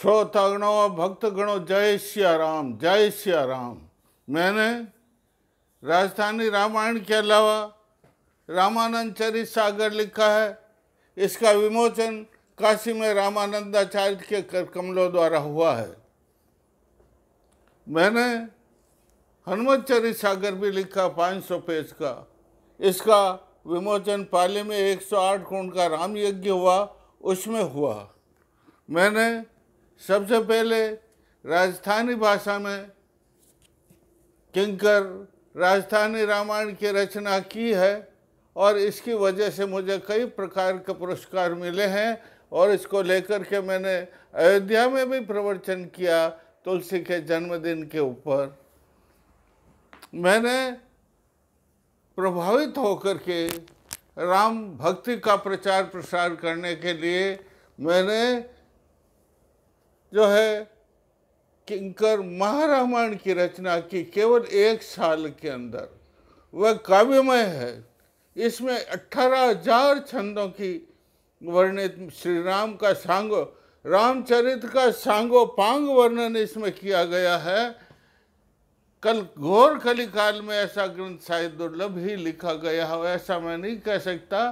श्रोतागणों भक्तगणों, जय सिया राम, जय सिया राम। मैंने राजस्थानी रामायण के अलावा रामानंद चरित सागर लिखा है। इसका विमोचन काशी में रामानंदाचार्य के कर कमलों द्वारा हुआ है। मैंने हनुमत चरित सागर भी लिखा 500 पेज का। इसका विमोचन पाली में 108 कुंड का राम यज्ञ हुआ, उसमें हुआ। मैंने सबसे पहले राजस्थानी भाषा में किंकर राजस्थानी रामायण की रचना की है और इसकी वजह से मुझे कई प्रकार के पुरस्कार मिले हैं और इसको लेकर के मैंने अयोध्या में भी प्रवचन किया तुलसी के जन्मदिन के ऊपर। मैंने प्रभावित होकर के राम भक्ति का प्रचार प्रसार करने के लिए मैंने जो है किंकर महारामायण की रचना की केवल 1 साल के अंदर। वह काव्यमय है। इसमें 18,000 छंदों की वर्णित श्री राम का सांगो रामचरित का सांगो पांग वर्णन इसमें किया गया है। कल घोर कलिकाल में ऐसा ग्रंथ शायद दुर्लभ ही लिखा गया हो, ऐसा मैं नहीं कह सकता।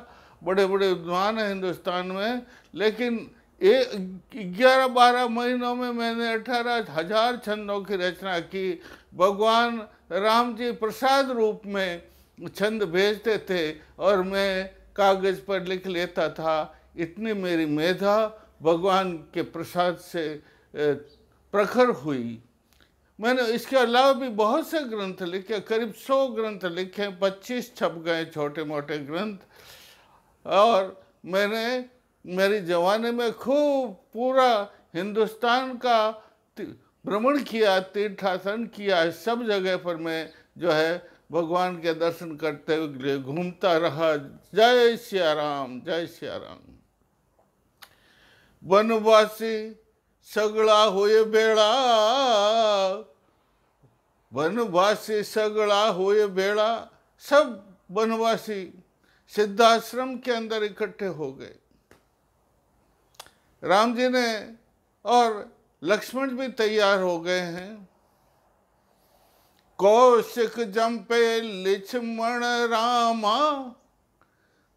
बड़े बड़े विद्वान हैं हिंदुस्तान में, लेकिन 11-12 महीनों में मैंने 18,000 छंदों की रचना की। भगवान राम जी प्रसाद रूप में छंद भेजते थे और मैं कागज पर लिख लेता था। इतनी मेरी मेधा भगवान के प्रसाद से प्रखर हुई। मैंने इसके अलावा भी बहुत से ग्रंथ लिखे, करीब 100 ग्रंथ लिखे, 25 छप गए छोटे मोटे ग्रंथ। और मैंने मेरी जवानी में खूब पूरा हिंदुस्तान का भ्रमण किया, तीर्थाटन किया। सब जगह पर मैं जो है भगवान के दर्शन करते हुए घूमता रहा। जय सिया राम, जय सिया राम। वनवासी सगड़ा होए बेड़ा, वनवासी सगड़ा होए बेड़ा। सब वनवासी सिद्धाश्रम के अंदर इकट्ठे हो गए। राम जी ने और लक्ष्मण भी तैयार हो गए हैं। कौशिक जंपे लक्ष्मण रामा।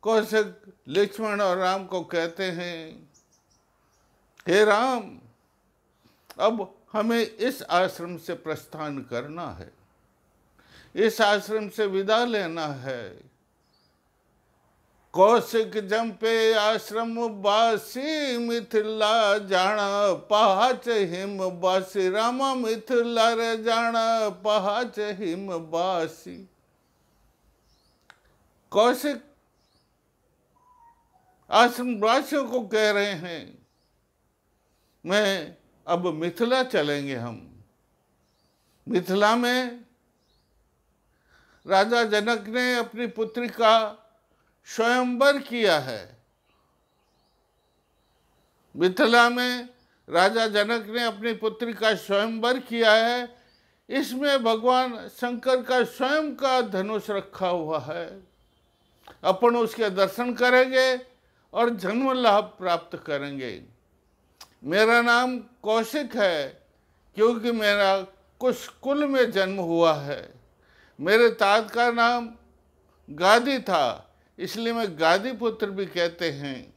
कौशिक लक्ष्मण और राम को कहते हैं, हे राम, अब हमें इस आश्रम से प्रस्थान करना है, इस आश्रम से विदा लेना है। कौशिक जंपे आश्रम बासी, मिथिला जाना पहाच हिम बासी। रामा मिथिला रे जाना पहाच हिम बासी। कौशिक आश्रम वासियों को कह रहे हैं, मैं अब मिथिला चलेंगे हम। मिथिला में राजा जनक ने अपनी पुत्री का स्वयंवर किया है। मिथिला में राजा जनक ने अपनी पुत्री का स्वयंवर किया है। इसमें भगवान शंकर का स्वयं का धनुष रखा हुआ है। अपन उसके दर्शन करेंगे और जन्म लाभ प्राप्त करेंगे। मेरा नाम कौशिक है क्योंकि मेरा कुछ कुल में जन्म हुआ है। मेरे तात का नाम गादी था, इसलिए मैं गादी पुत्र भी कहते हैं।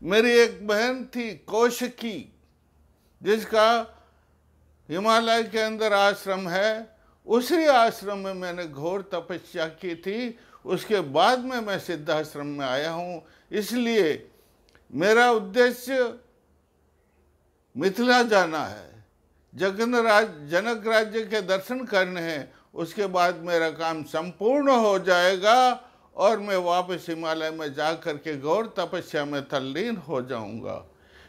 मेरी एक बहन थी कौशिकी, जिसका हिमालय के अंदर आश्रम है। उसी आश्रम में मैंने घोर तपस्या की थी। उसके बाद में मैं सिद्धाश्रम में आया हूँ। इसलिए मेरा उद्देश्य मिथिला जाना है, जनक राज्य के दर्शन करने हैं। उसके बाद मेरा काम संपूर्ण हो जाएगा और मैं वापस हिमालय में जा कर के घोर तपस्या में तल्लीन हो जाऊंगा।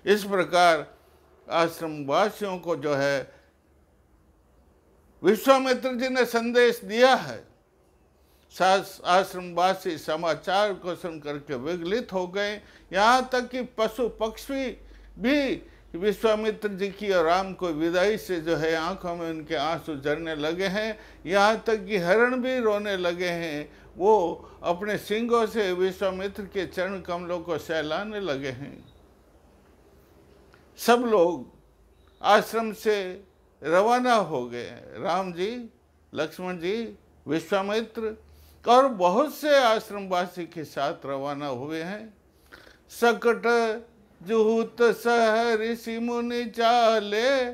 इस प्रकार आश्रम वासियों को जो है विश्वामित्र जी ने संदेश दिया है। आश्रम वासी समाचार को सुन करके विगलित हो गए। यहाँ तक कि पशु पक्षी भी विश्वामित्र जी की और राम को विदाई से जो है आंखों में उनके आंसू झरने लगे हैं। यहाँ तक कि हरण भी रोने लगे हैं। वो अपने सींगों से विश्वामित्र के चरण कमलों को सहलाने लगे हैं। सब लोग आश्रम से रवाना हो गए। राम जी, लक्ष्मण जी, विश्वामित्र और बहुत से आश्रमवासी के साथ रवाना हुए हैं। सकट जुहूत सह ऋषि मुनि चाले,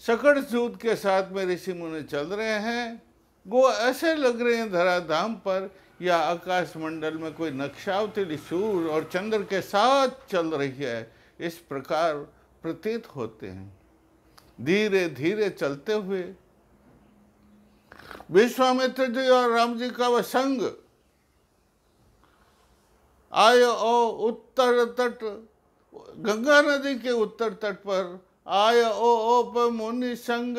सकट जूत के साथ में ऋषि मुनि चल रहे हैं। वो ऐसे लग रहे हैं धराधाम पर या आकाश मंडल में कोई नक्शावती सूर्य और चंद्र के साथ चल रही है, इस प्रकार प्रतीत होते हैं। धीरे धीरे चलते हुए विश्वामित्र जी और राम जी का वह संग आय ओ उत्तर तट, गंगा नदी के उत्तर तट पर आय ओप मुनि संग,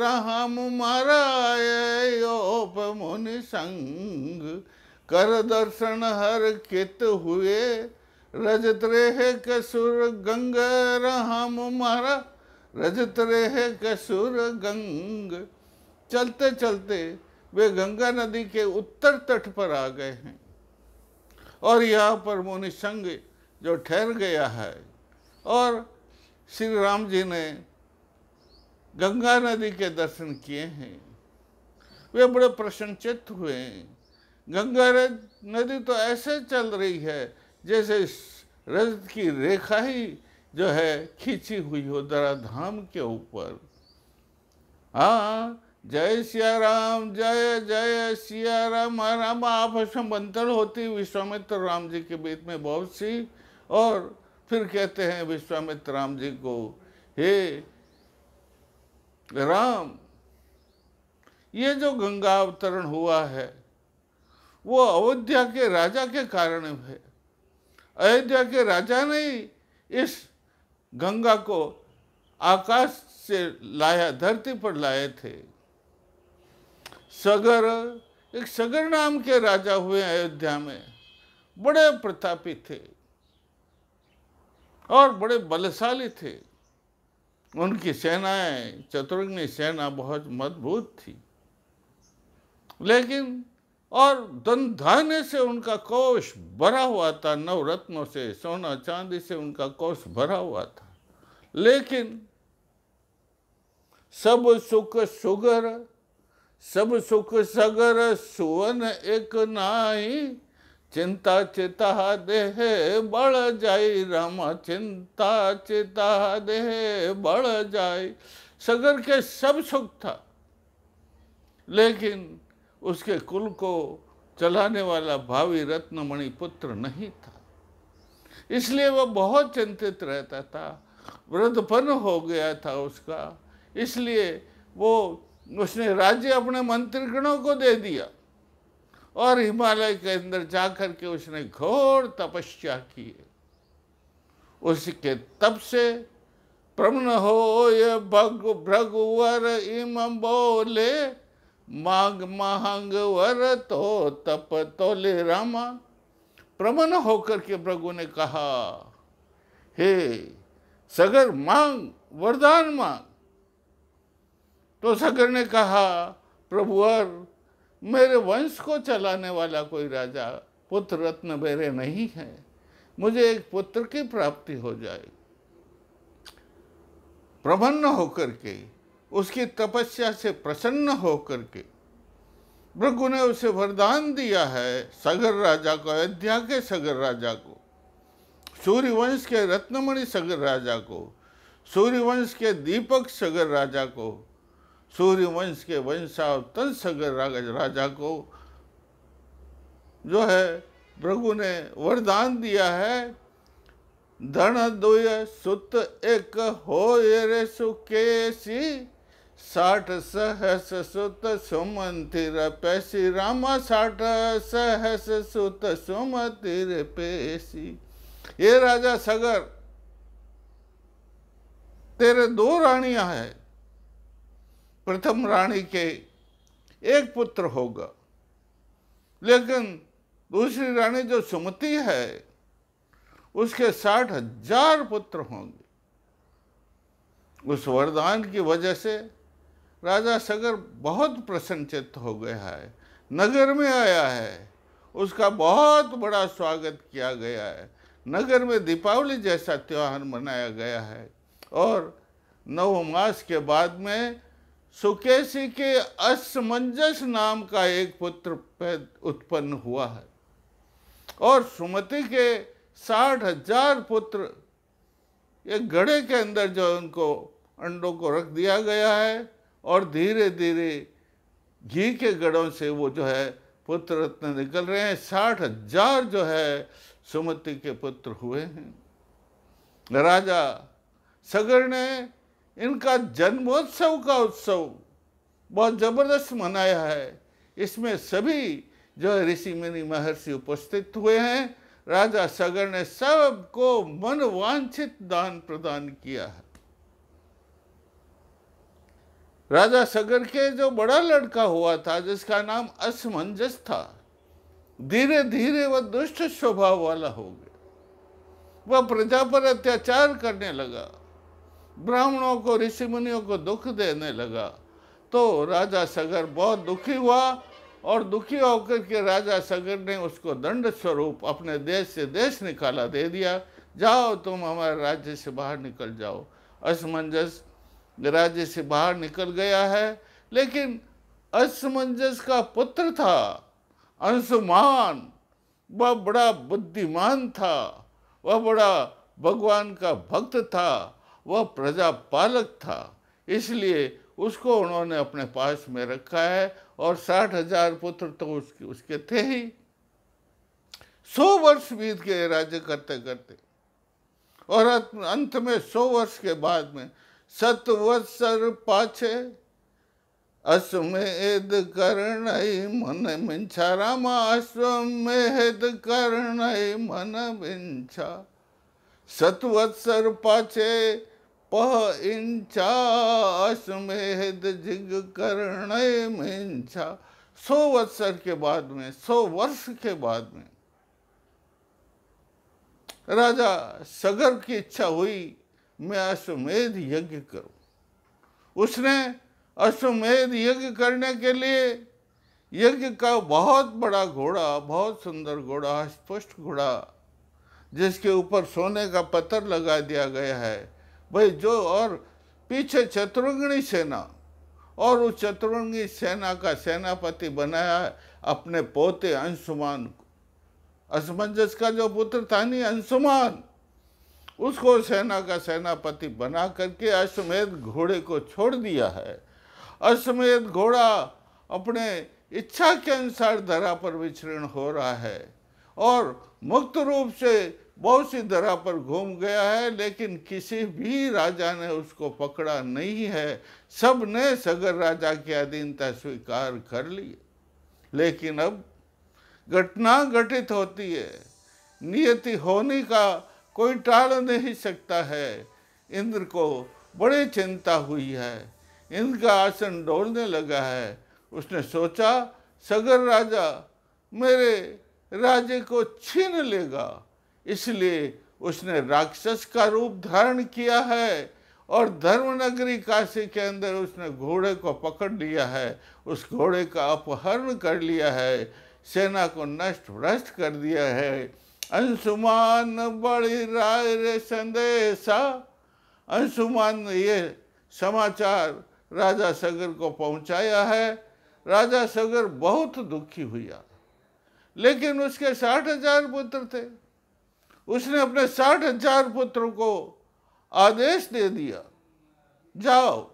राम माराय ओप मुनि संग, कर दर्शन हर कित हुए, रजत रेह कसुर गंग, राम मारा रजत रेह कसुर गंग। चलते चलते वे गंगा नदी के उत्तर तट पर आ गए हैं और यहाँ पर मुनि संग जो ठहर गया है, और श्री राम जी ने गंगा नदी के दर्शन किए हैं। वे बड़े प्रसन्नचित्त हुए। गंगा नदी तो ऐसे चल रही है जैसे रजत की रेखा ही जो है खींची हुई हो धराधाम के ऊपर। हाँ, जय सिया राम, जय जय सिया राम। राम आपस में मंथन होती विश्वामित्र राम जी के बीच में बहुत सी, और फिर कहते हैं विश्वामित्र राम जी को, हे राम, ये जो गंगा अवतरण हुआ है वो अयोध्या के राजा के कारण है। अयोध्या के राजा ने इस गंगा को आकाश से लाया, धरती पर लाए थे। सगर, एक सगर नाम के राजा हुए अयोध्या में, बड़े प्रतापी थे और बड़े बलशाली थे। उनकी सेनाएं, चतुर्ग्नी सेना बहुत मजबूत थी, लेकिन और धन धान्य से उनका कोष भरा हुआ था, नवरत्नों से, सोना चांदी से उनका कोष भरा हुआ था। लेकिन सब सुख सुगर, सब सुख सगर सुवन एक नाई, चिंता चिता देह बढ़ जाई रामा, चिंता चिता देह बढ़ जाई। सगर के सब सुख था, लेकिन उसके कुल को चलाने वाला भावी रत्नमणि पुत्र नहीं था, इसलिए वह बहुत चिंतित रहता था। वृद्धपन हो गया था उसका, इसलिए उसने राज्य अपने मंत्रीगणों को दे दिया और हिमालय के अंदर जाकर के उसने घोर तपस्या की। उसके तप से प्रमन्न हो ये भृगुवर इम बोले, मांग मांग वर तो तप तोले रामा। प्रमन्न होकर के भृगु ने कहा, हे सगर मांग, वरदान मांग। तो सगर ने कहा, प्रभुवर, मेरे वंश को चलाने वाला कोई राजा, पुत्र रत्न मेरे नहीं है, मुझे एक पुत्र की प्राप्ति हो जाए। प्रसन्न होकर के, उसकी तपस्या से प्रसन्न होकर के भृगु ने उसे वरदान दिया है, सगर राजा को, अयोध्या के सगर राजा को, सूर्यवंश के रत्नमणि सगर राजा को, सूर्यवंश के दीपक सगर राजा को, सूर्यवंश के वंशावतन सगर राजा को जो है भृगु ने वरदान दिया है। धन दुय सुत एक हो रे सुकेसी, 60 सहस सुत सुमंतिर पैसी रामा, 60 सहस सुत सुमंतिर पैसी। ये राजा सगर, तेरे 2 रानियां हैं, प्रथम रानी के एक पुत्र होगा, लेकिन दूसरी रानी जो सुमति है उसके 60,000 पुत्र होंगे। उस वरदान की वजह से राजा सगर बहुत प्रसन्नचित्त हो गया है, नगर में आया है, उसका बहुत बड़ा स्वागत किया गया है। नगर में दीपावली जैसा त्योहार मनाया गया है। और 9 मास के बाद में सुकेशी के असमंजस नाम का एक पुत्र उत्पन्न हुआ है। और सुमति के 60,000 पुत्र एक घड़े के अंदर जो उनको अंडों को रख दिया गया है, और धीरे धीरे घी के घड़ों से वो जो है पुत्र रत्न निकल रहे हैं। 60,000 जो है सुमति के पुत्र हुए हैं। राजा सगर ने इनका जन्मोत्सव का उत्सव बहुत जबरदस्त मनाया है। इसमें सभी जो है ऋषि मुनि महर्षि उपस्थित हुए हैं। राजा सगर ने सबको मनवांछित दान प्रदान किया है। राजा सगर के जो बड़ा लड़का हुआ था जिसका नाम असमंजस था, धीरे धीरे वह दुष्ट स्वभाव वाला हो गया। वह प्रजा पर अत्याचार करने लगा, ब्राह्मणों को ऋषि मुनियों को दुख देने लगा। तो राजा सगर बहुत दुखी हुआ, और दुखी होकर के राजा सगर ने उसको दंड स्वरूप अपने देश से देश निकाला दे दिया। जाओ तुम हमारे राज्य से बाहर निकल जाओ। असमंजस राज्य से बाहर निकल गया है, लेकिन असमंजस का पुत्र था अंशुमान, वह बड़ा बुद्धिमान था, वह बड़ा भगवान का भक्त था, वह प्रजा पालक था, इसलिए उसको उन्होंने अपने पास में रखा है। और 60,000 पुत्र तो उसके थे ही। 100 वर्ष बीत गए राज्य करते करते, और अंत में 100 वर्ष के बाद में 7 पाछे अश्वमेध करणई मन मिंछा। रामा अश्वमेध करणई मन मिंछा। 7 पाछे पह इंचा अश्वमेध जिग करणय मिंछा। 100 वत्सर के बाद में, 100 वर्ष के बाद में राजा सगर की इच्छा हुई मैं अश्वमेध यज्ञ करूं। उसने अश्वमेध यज्ञ करने के लिए यज्ञ का बहुत बड़ा घोड़ा, बहुत सुंदर घोड़ा, स्पष्ट घोड़ा, जिसके ऊपर सोने का पत्थर लगा दिया गया है भाई, जो और पीछे चतुरंगिणी सेना, और उस चतुरंगी सेना का सेनापति बनाया अपने पोते अंशुमान को। असमंजस का जो पुत्र था नहीं अंशुमान, उसको सेना का सेनापति बना करके अश्वमेध घोड़े को छोड़ दिया है। अश्वमेध घोड़ा अपने इच्छा के अनुसार धरा पर विचरण हो रहा है, और मुक्त रूप से बहुत सी धरा पर घूम गया है, लेकिन किसी भी राजा ने उसको पकड़ा नहीं है। सब ने सगर राजा की अधीनता स्वीकार कर ली। लेकिन अब घटना घटित होती है, नियति होने का कोई टाल नहीं सकता है। इंद्र को बड़ी चिंता हुई है, इनका आसन डोलने लगा है। उसने सोचा सगर राजा मेरे राज्य को छीन लेगा, इसलिए उसने राक्षस का रूप धारण किया है, और धर्मनगरी काशी के अंदर उसने घोड़े को पकड़ लिया है, उस घोड़े का अपहरण कर लिया है, सेना को नष्ट भ्रष्ट कर दिया है। अंशुमान बड़ी राय रे संदेशा। अंशुमान ने ये समाचार राजा सगर को पहुंचाया है। राजा सगर बहुत दुखी हुआ, लेकिन उसके 60,000 पुत्र थे। उसने अपने 60,000 पुत्रों को आदेश दे दिया, जाओ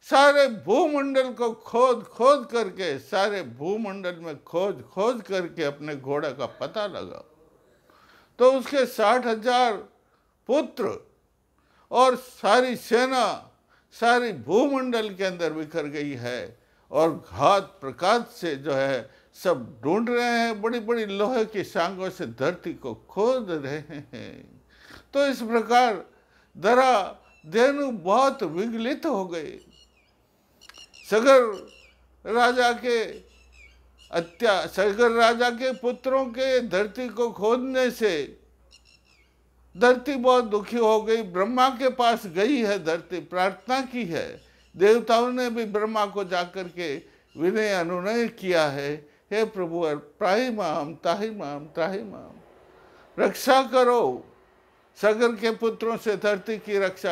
सारे भूमंडल को खोद खोद करके, सारे भूमंडल में खोज खोज करके अपने घोड़े का पता लगाओ। तो उसके 60,000 पुत्र और सारी सेना सारी भूमंडल के अंदर बिखर गई है, और घात प्रकात से जो है सब ढूंढ रहे हैं, बड़ी बड़ी लोहे की सांगों से धरती को खोद रहे हैं। तो इस प्रकार धरा धेनु बहुत विगलित हो गए। सगर राजा के पुत्रों के धरती को खोदने से धरती बहुत दुखी हो गई। ब्रह्मा के पास गई है धरती, प्रार्थना की है। देवताओं ने भी ब्रह्मा को जाकर के विनय अनुनय किया है, हे प्रभु त्राहि माम त्राहि माम त्राहि माम। रक्षा करो, सगर के पुत्रों से धरती की रक्षा